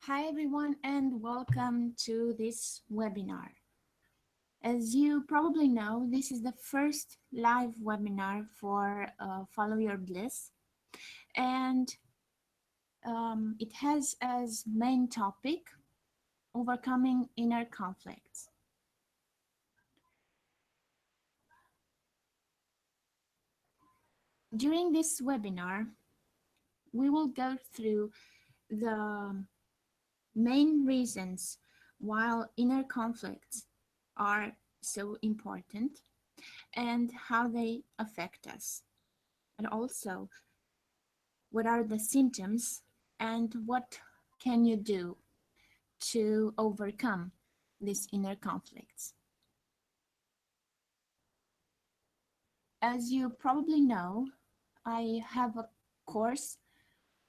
Hi everyone and welcome to this webinar. As you probably know, this is the first live webinar for Follow Your Bliss, and it has as main topic overcoming inner conflicts. During this webinar, we will go through the main reasons why inner conflicts are so important and how they affect us, and also what are the symptoms and what can you do to overcome these inner conflicts. As you probably know, I have a course,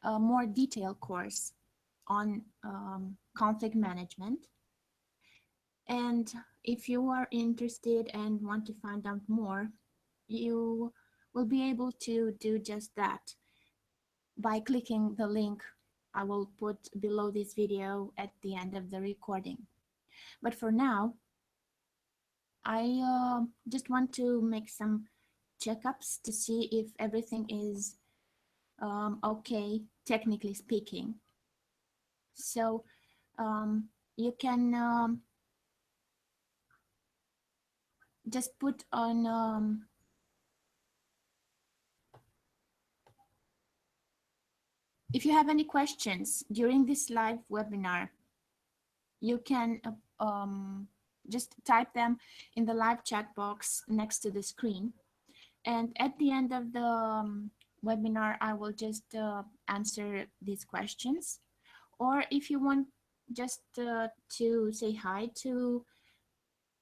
a more detailed course on conflict management. And if you are interested and want to find out more, you will be able to do just that by clicking the link I will put below this video at the end of the recording. But for now, I just want to make some checkups to see if everything is okay, technically speaking. So you can just put on if you have any questions during this live webinar, you can just type them in the live chat box next to the screen. And at the end of the webinar, I will just answer these questions. Or if you want just to say hi to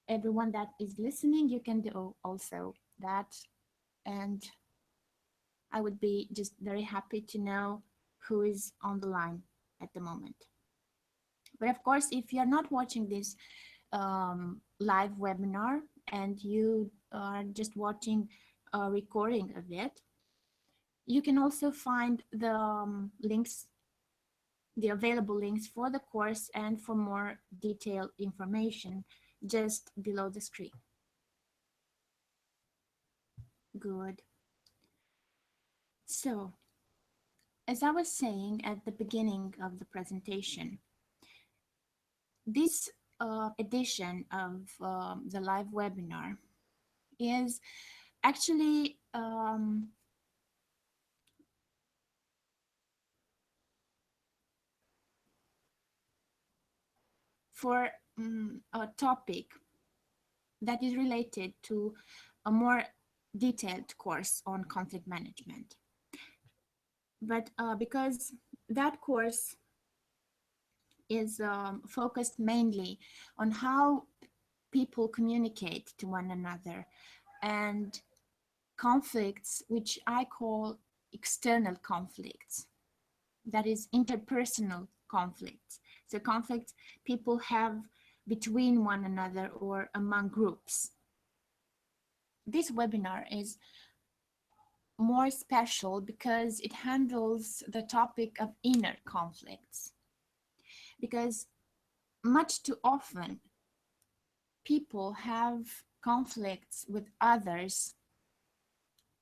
everyone that is listening, you can do also that. And I would be just very happy to know who is on the line at the moment. But of course, if you're not watching this live webinar and you are just watching a recording of it, you can also find the links, the available links for the course and for more detailed information just below the screen. Good. So, as I was saying at the beginning of the presentation, this edition of the live webinar is actually for a topic that is related to a more detailed course on conflict management. But because that course is focused mainly on how people communicate to one another and conflicts, which I call external conflicts, that is interpersonal conflicts. So conflicts people have between one another or among groups. This webinar is more special because it handles the topic of inner conflicts. Because much too often, people have conflicts with others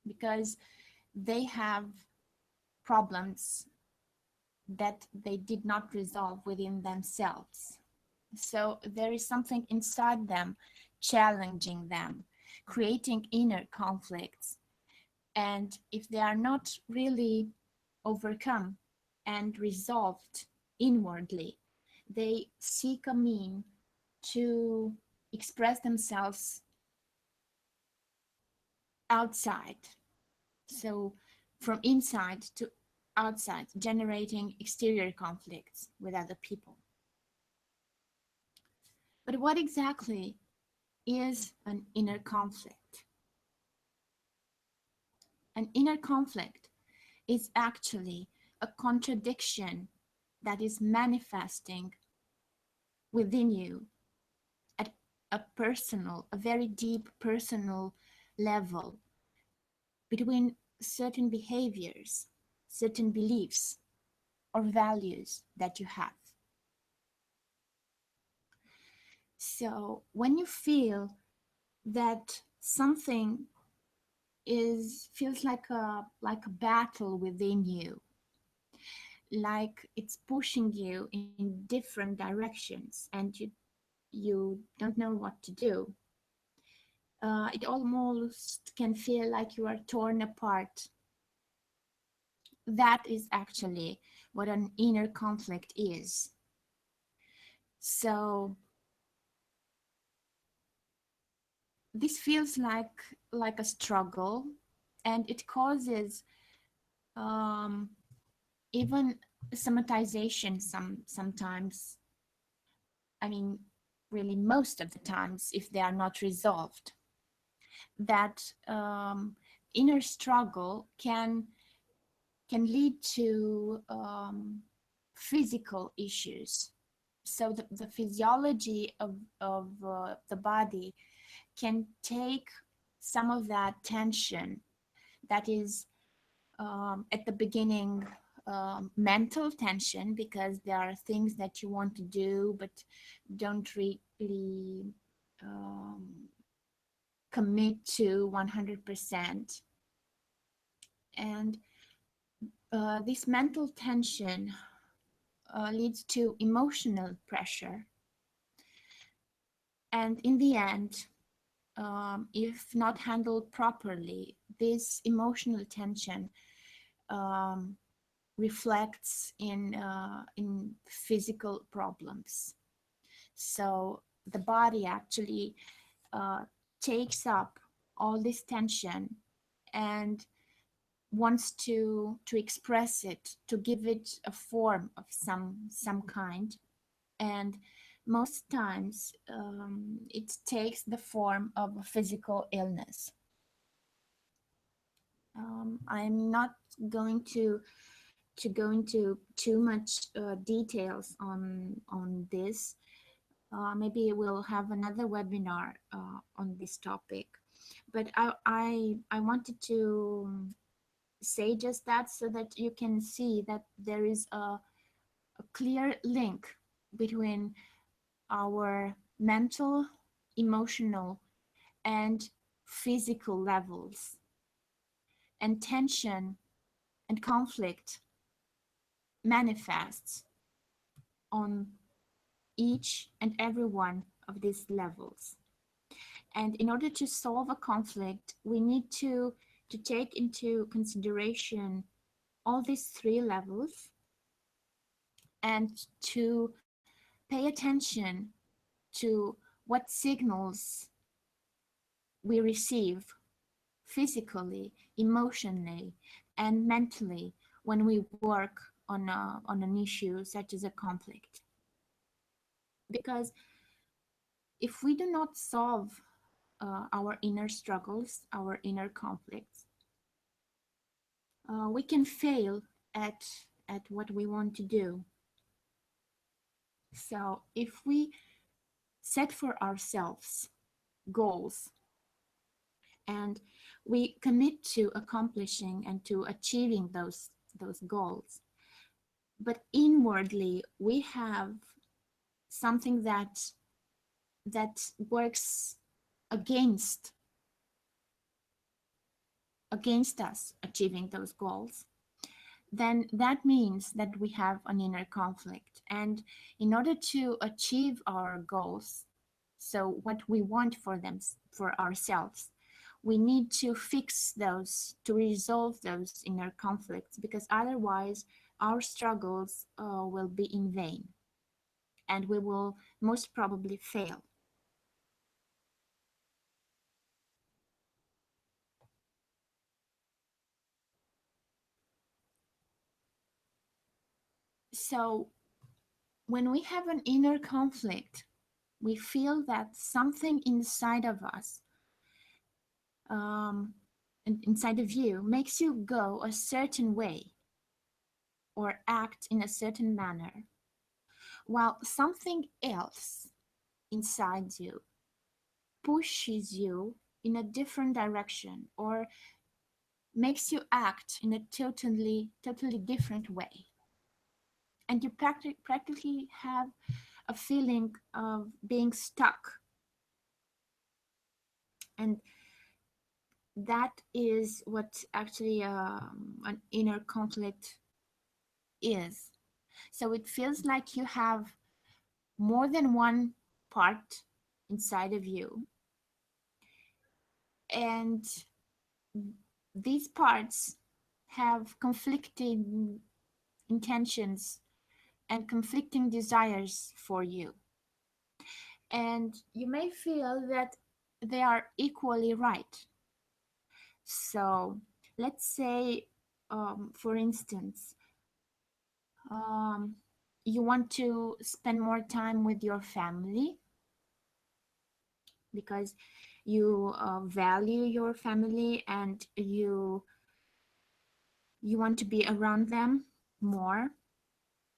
because they have problems that they did not resolve within themselves. So there is something inside them challenging them, creating inner conflicts. And if they are not really overcome and resolved inwardly, they seek a mean to express themselves outside. So from inside to outside, generating exterior conflicts with other people. But what exactly is an inner conflict? An inner conflict is actually a contradiction that is manifesting within you at a personal, a very deep personal level between certain behaviors, certain beliefs or values that you have. So when you feel that something is feels like a battle within you, like it's pushing you in different directions, and you don't know what to do. It almost can feel like you are torn apart. That is actually what an inner conflict is. So this feels like a struggle, and it causes um, even somatization sometimes. I mean, really most of the times, if they are not resolved, that inner struggle can lead to physical issues. So the physiology of the body can take some of that tension that is at the beginning mental tension, because there are things that you want to do but don't really um, commit to 100%. And this mental tension leads to emotional pressure. And in the end, if not handled properly, this emotional tension um, reflects in physical problems. So the body actually uh, takes up all this tension and wants to express it, to give it a form of some kind. And most times it takes the form of a physical illness. I'm not going to go into too much details on this. Maybe we'll have another webinar on this topic. But I wanted to say just that, so that you can see that there is a clear link between our mental, emotional, and physical levels. And tension and conflict manifests on each and every one of these levels. And in order to solve a conflict, we need to take into consideration all these three levels, and to pay attention to what signals we receive physically, emotionally, and mentally when we work on an issue such as a conflict. Because if we do not solve our inner struggles, our inner conflicts, we can fail at what we want to do. So if we set for ourselves goals, and we commit to accomplishing and to achieving those goals, but inwardly we have something that works against us achieving those goals, then that means that we have an inner conflict. And in order to achieve our goals, so what we want for ourselves, we need to fix those, to resolve those inner conflicts, because otherwise our struggles will be in vain, and we will most probably fail. So when we have an inner conflict, we feel that something inside of us, um, inside of you, makes you go a certain way or act in a certain manner, while something else inside you pushes you in a different direction, or makes you act in a totally different way. And you practically have a feeling of being stuck. And that is what actually an inner conflict is. So it feels like you have more than one part inside of you, and these parts have conflicting intentions and conflicting desires for you. And you may feel that they are equally right. So let's say, for instance, um, you want to spend more time with your family because you value your family and you want to be around them more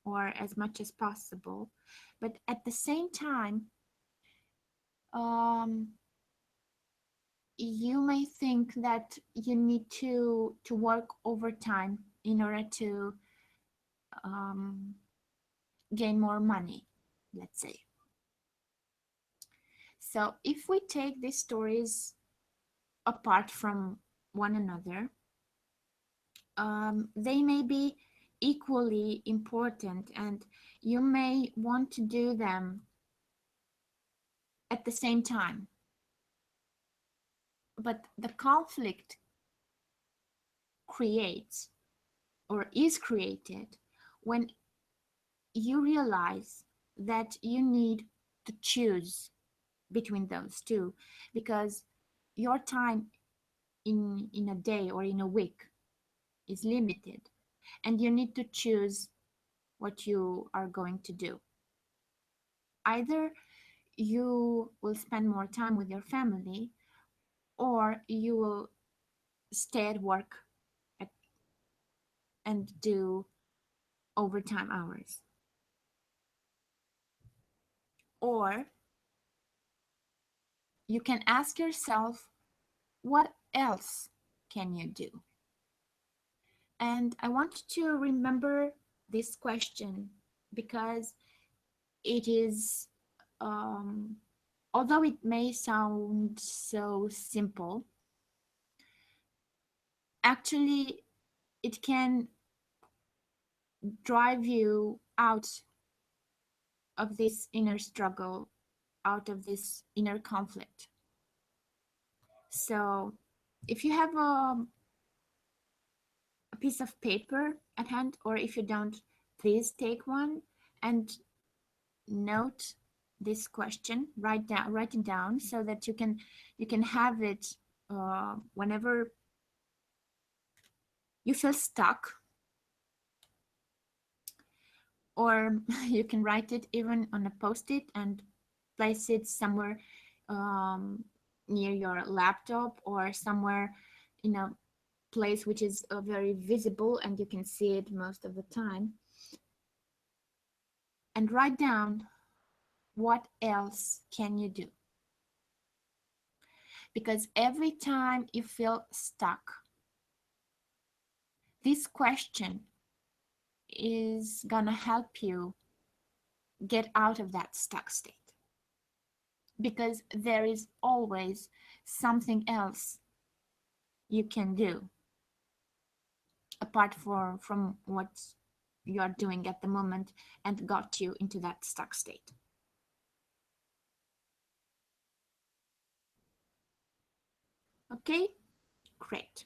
or as much as possible. But at the same time, um, you may think that you need to work overtime in order to um, gain more money, let's say. So if we take these stories apart from one another, they may be equally important and you may want to do them at the same time. But the conflict creates or is created when you realize that you need to choose between those two, because your time in a day or in a week is limited and you need to choose what you are going to do. Either you will spend more time with your family or you will stay at work at, and do overtime hours. Or you can ask yourself, what else can you do? And I want you to remember this question because it is, um, although it may sound so simple, actually it can drive you out of this inner struggle, out of this inner conflict. So if you have a piece of paper at hand, or if you don't, please take one and note this question, write it down so that you can have it whenever you feel stuck, or you can write it even on a post-it and place it somewhere um, near your laptop or somewhere in a place which is very visible and you can see it most of the time, and write down what else can you do, because every time you feel stuck, this question is gonna help you get out of that stuck state, because there is always something else you can do apart from what you're doing at the moment and got you into that stuck state. Okay, great.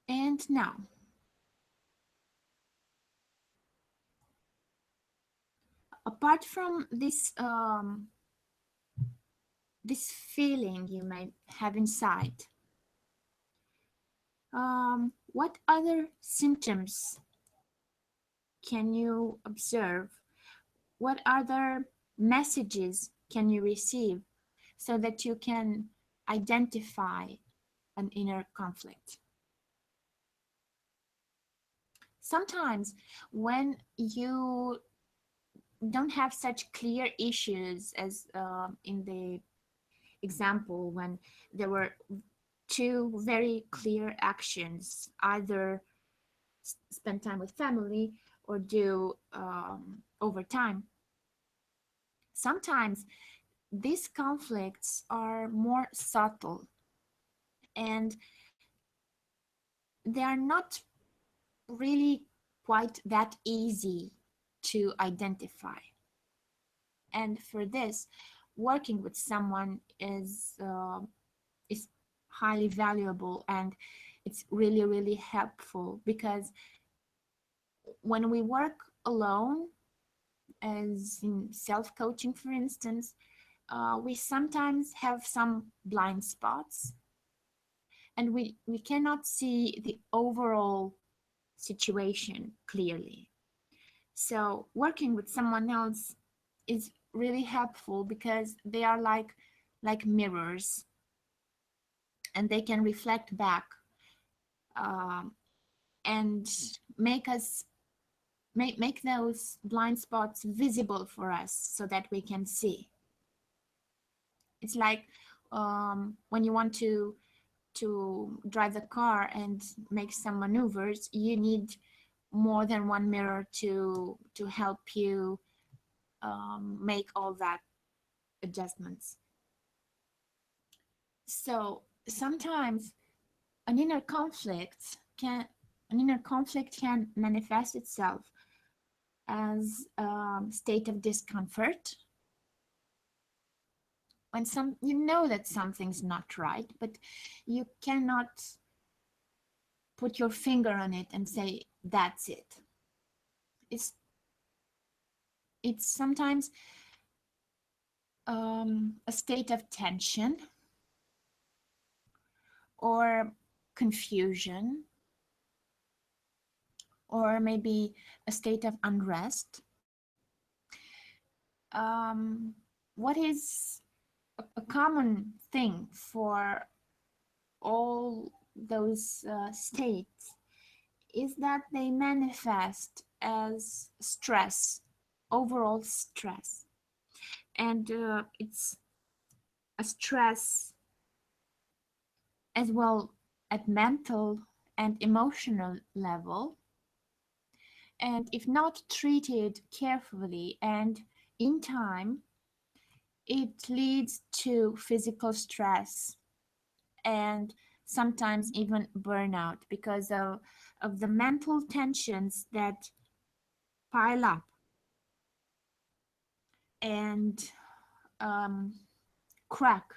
And now, apart from this feeling you may have inside, what other symptoms can you observe? What other messages can you receive so that you can identify an inner conflict? Sometimes when you don't have such clear issues as in the example when there were two very clear actions, either spend time with family or do overtime. Sometimes these conflicts are more subtle and they are not really quite that easy to identify. And for this, working with someone is highly valuable, and it's really, really helpful, because when we work alone, as in self-coaching, for instance, we sometimes have some blind spots, and we cannot see the overall situation clearly. So working with someone else is really helpful because they are like mirrors, and they can reflect back, um, and make us make those blind spots visible for us so that we can see. It's like when you want to drive the car and make some maneuvers, you need more than one mirror to help you make all that adjustments. So sometimes an inner conflict can an inner conflict can manifest itself as a state of discomfort, when you know that something's not right, but you cannot put your finger on it and say that's it. It's sometimes a state of tension or confusion, or maybe a state of unrest. What is a common thing for all those states is that they manifest as stress, overall stress. And it's a stress as well at mental and emotional level. And if not treated carefully and in time, it leads to physical stress and sometimes even burnout, because of the mental tensions that pile up and crack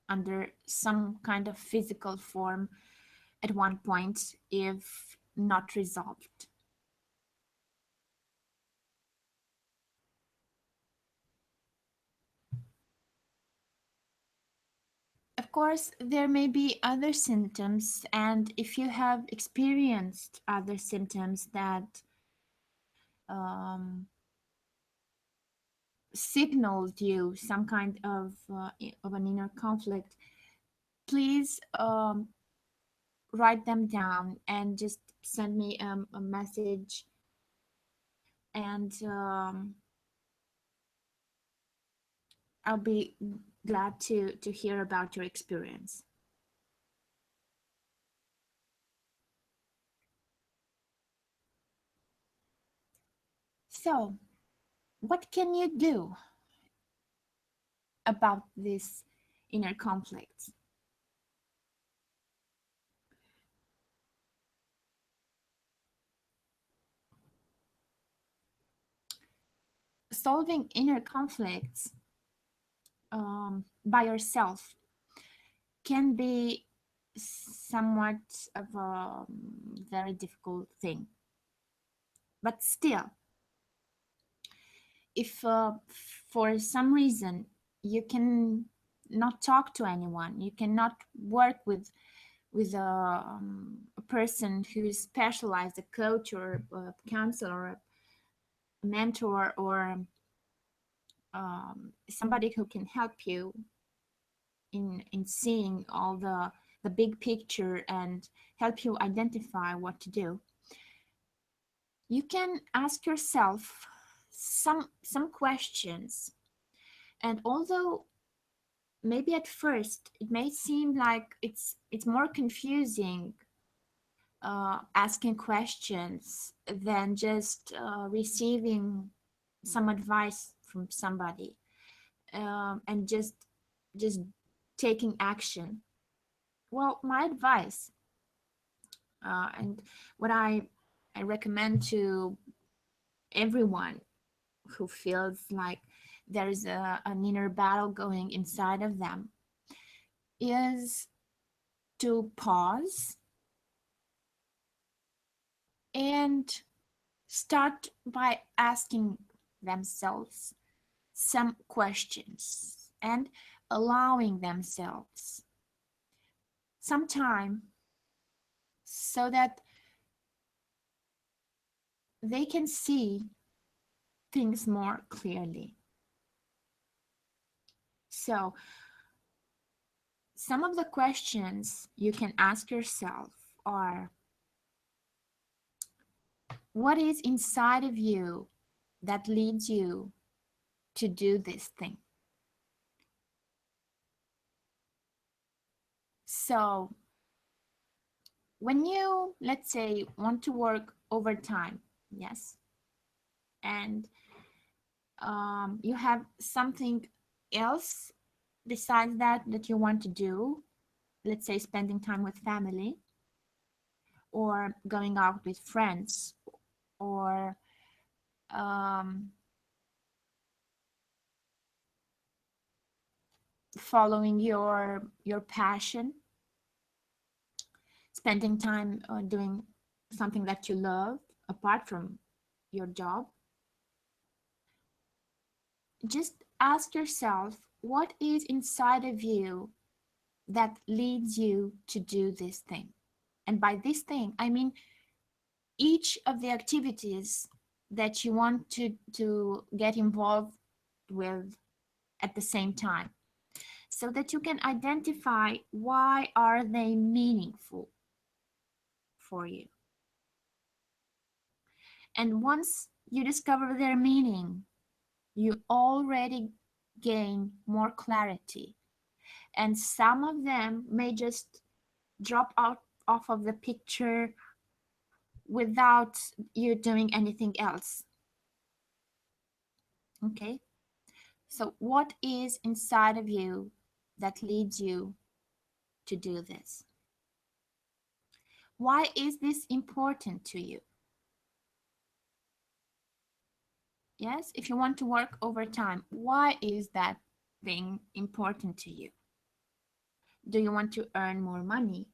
under some kind of physical form at one point if not resolved. Of course, there may be other symptoms, and if you have experienced other symptoms that um, signaled you some kind of an inner conflict, please write them down and just send me a message, and I'll be glad to hear about your experience. So, what can you do about this inner conflicts? Solving inner conflicts by yourself can be somewhat of a very difficult thing. But still, if for some reason you can not talk to anyone, you cannot work with a person who is specialized, a coach or a counselor, or a mentor, or somebody who can help you in seeing all the big picture and help you identify what to do, you can ask yourself some questions. And although maybe at first it may seem like it's more confusing asking questions than just receiving some advice from somebody, and just taking action. Well, my advice, and what I recommend to everyone who feels like there's an inner battle going inside of them, is to pause and start by asking themselves some questions and allowing themselves some time so that they can see things more clearly. So, some of the questions you can ask yourself are: what is inside of you that leads you to do this thing? So, when you, let's say, want to work overtime, yes, and you have something else besides that you want to do, let's say spending time with family or going out with friends or um, following your passion, spending time doing something that you love apart from your job. Just ask yourself what is inside of you that leads you to do this thing. And by this thing, I mean each of the activities that you want to get involved with at the same time, so that you can identify why are they meaningful for you. And once you discover their meaning, you already gain more clarity. And some of them may just drop out off of the picture without you doing anything else. Okay? So, what is inside of you that leads you to do this? Why is this important to you? Yes, if you want to work overtime, why is that thing important to you? Do you want to earn more money?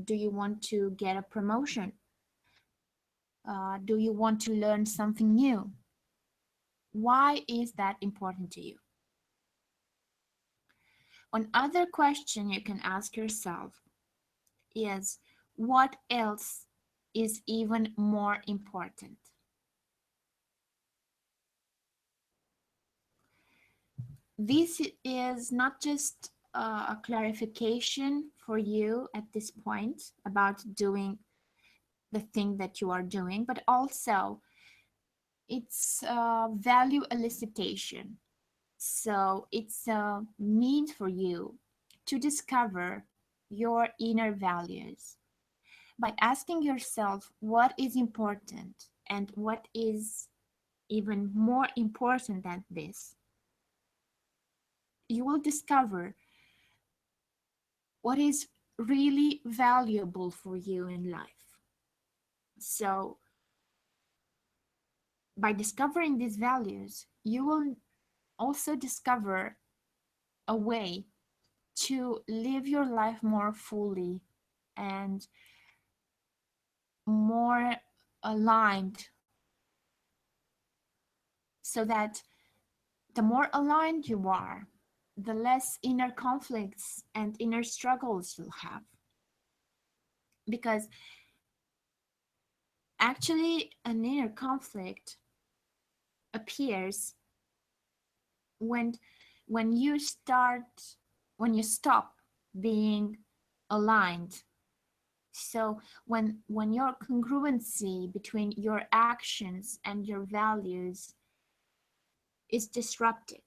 Do you want to get a promotion? Do you want to learn something new? Why is that important to you? Another question you can ask yourself is, what else is even more important? This is not just a clarification for you at this point about doing the thing that you are doing, but also it's value elicitation. So it's a means for you to discover your inner values by asking yourself what is important and what is even more important than this. You will discover what is really valuable for you in life. So, by discovering these values, you will also discover a way to live your life more fully and more aligned, so that the more aligned you are, the less inner conflicts and inner struggles you'll have. Because actually, an inner conflict appears when when you start when you stop being aligned. So when your congruency between your actions and your values is disrupted,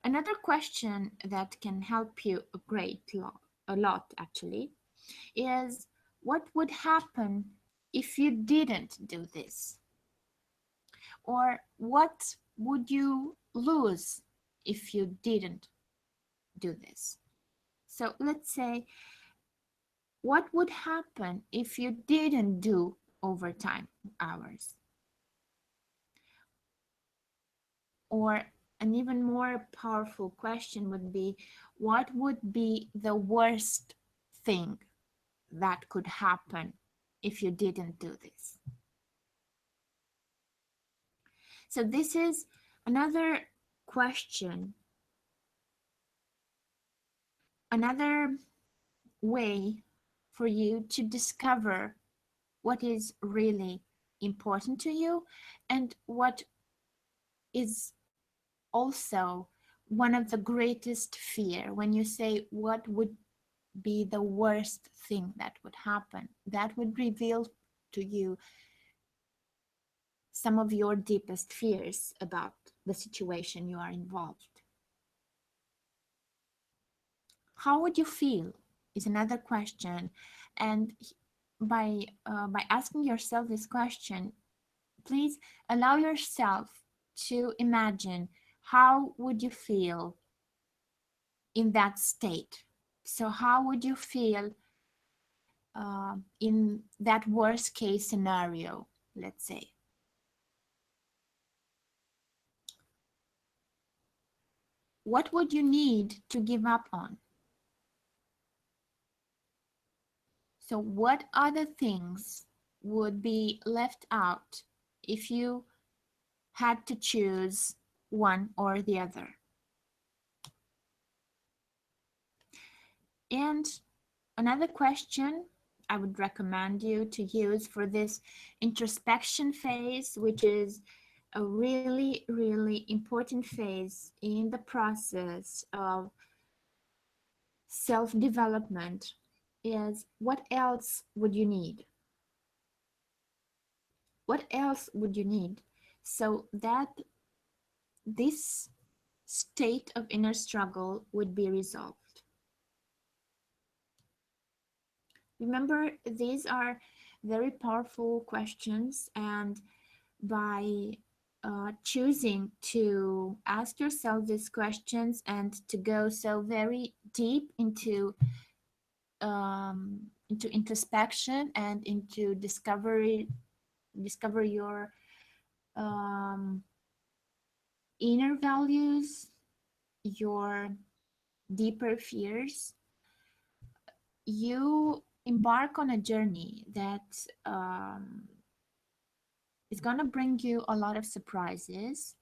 Another question that can help you a lot actually, is what would happen if you didn't do this? Or what would you lose if you didn't do this? So let's say, what would happen if you didn't do overtime hours? Or an even more powerful question would be, what would be the worst thing that could happen if you didn't do this? So this is another question, another way for you to discover what is really important to you and what is also one of the greatest fear. When you say what would be the worst thing that would happen, that would reveal to you some of your deepest fears about the situation you are involved. How would you feel is another question. And by asking yourself this question, please allow yourself to imagine how would you feel in that state. So how would you feel in that worst case scenario, let's say? What would you need to give up on? So what other things would be left out if you had to choose one or the other? And another question I would recommend you to use for this introspection phase, which is a really, really important phase in the process of self-development, is what else would you need? What else would you need so that this state of inner struggle would be resolved? Remember, these are very powerful questions, and by choosing to ask yourself these questions and to go so very deep into introspection and into discover your um, inner values, your deeper fears, you embark on a journey that is going to bring you a lot of surprises.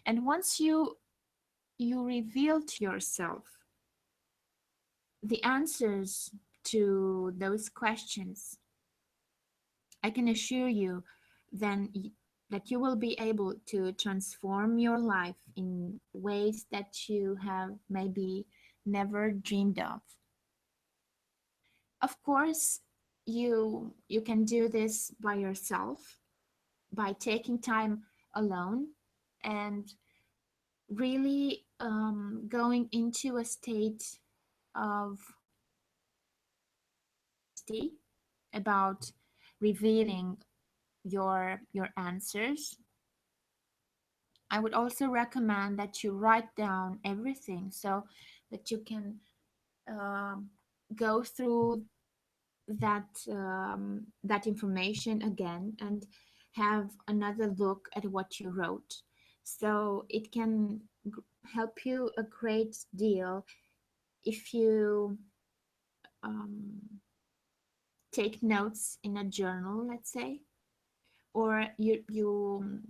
And once you reveal to yourself the answers to those questions, I can assure you then that you will be able to transform your life in ways that you have maybe never dreamed of. Of course, you can do this by yourself, by taking time alone and really going into a state of about revealing your answers. I would also recommend that you write down everything so that you can um, go through that information again and have another look at what you wrote. So it can help you a great deal if you um, take notes in a journal, let's say, or you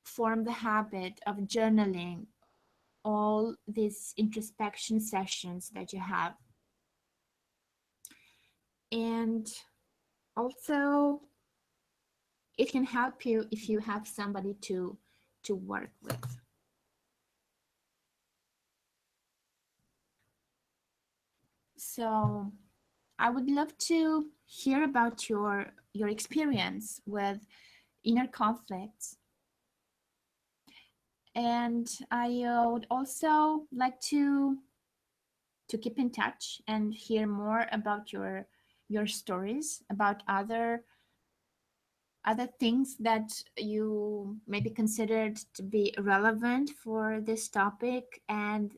form the habit of journaling all these introspection sessions that you have. And also, it can help you if you have somebody to work with. So I would love to hear about your experience with inner conflicts. And I would also like to keep in touch and hear more about your stories, about other things that you maybe considered to be relevant for this topic and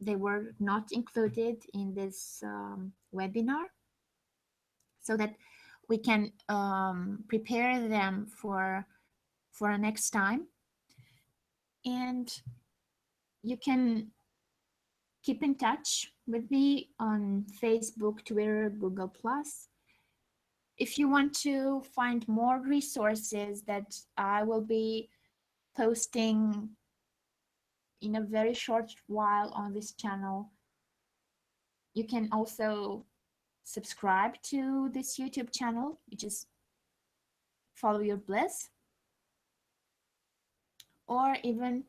they were not included in this webinar, so that we can prepare them for a next time. And you can keep in touch with me on Facebook, Twitter, Google Plus. If you want to find more resources that I will be posting in a very short while on this channel, you can also subscribe to this YouTube channel, which is Follow Your Bliss, or even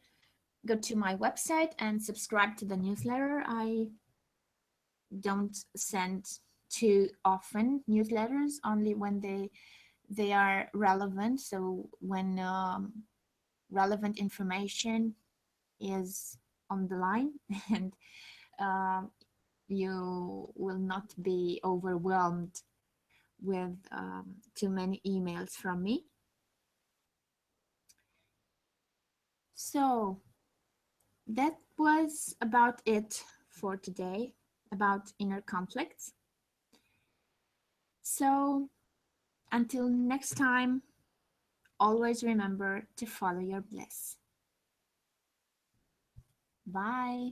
go to my website and subscribe to the newsletter. I don't send too often newsletters, only when they are relevant. So when relevant information is on the line and um, you will not be overwhelmed with too many emails from me. So that was about it for today about inner conflicts. So until next time, always remember to follow your bliss. Bye.